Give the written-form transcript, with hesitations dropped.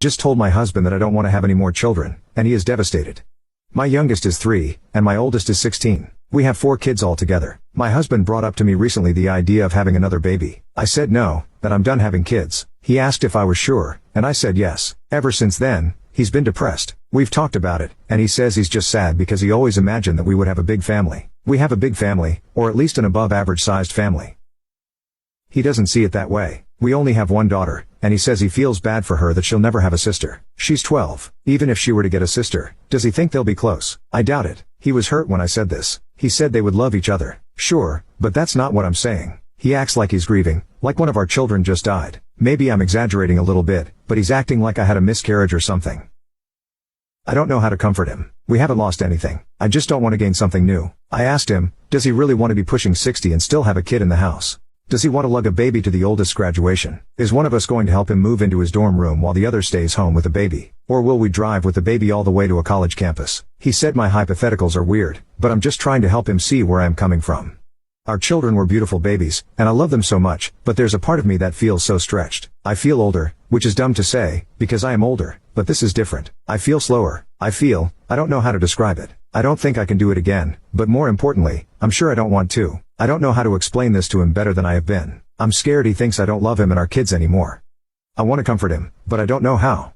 just told my husband that I don't want to have any more children, and he is devastated. My youngest is 3, and my oldest is 16. We have 4 kids altogether. My husband brought up to me recently the idea of having another baby. I said no, that I'm done having kids. He asked if I was sure, and I said yes. Ever since then, he's been depressed. We've talked about it, and he says he's just sad because he always imagined that we would have a big family. We have a big family, or at least an above-average sized family. He doesn't see it that way. We only have 1 daughter, and he says he feels bad for her that she'll never have a sister. She's 12. Even if she were to get a sister, does he think they'll be close? I doubt it. He was hurt when I said this. He said they would love each other. Sure, but that's not what I'm saying. He acts like he's grieving, like one of our children just died. Maybe I'm exaggerating a little bit, but he's acting like I had a miscarriage or something. I don't know how to comfort him. We haven't lost anything. I just don't want to gain something new. I asked him, does he really want to be pushing 60 and still have a kid in the house? Does he want to lug a baby to the oldest graduation? Is one of us going to help him move into his dorm room while the other stays home with the baby? Or will we drive with the baby all the way to a college campus? He said my hypotheticals are weird, but I'm just trying to help him see where I'm coming from. Our children were beautiful babies, and I love them so much, but there's a part of me that feels so stretched. I feel older, which is dumb to say, because I am older, but this is different. I feel slower. I don't know how to describe it. I don't think I can do it again, but more importantly, I'm sure I don't want to. I don't know how to explain this to him better than I have been. I'm scared he thinks I don't love him and our kids anymore. I want to comfort him, but I don't know how.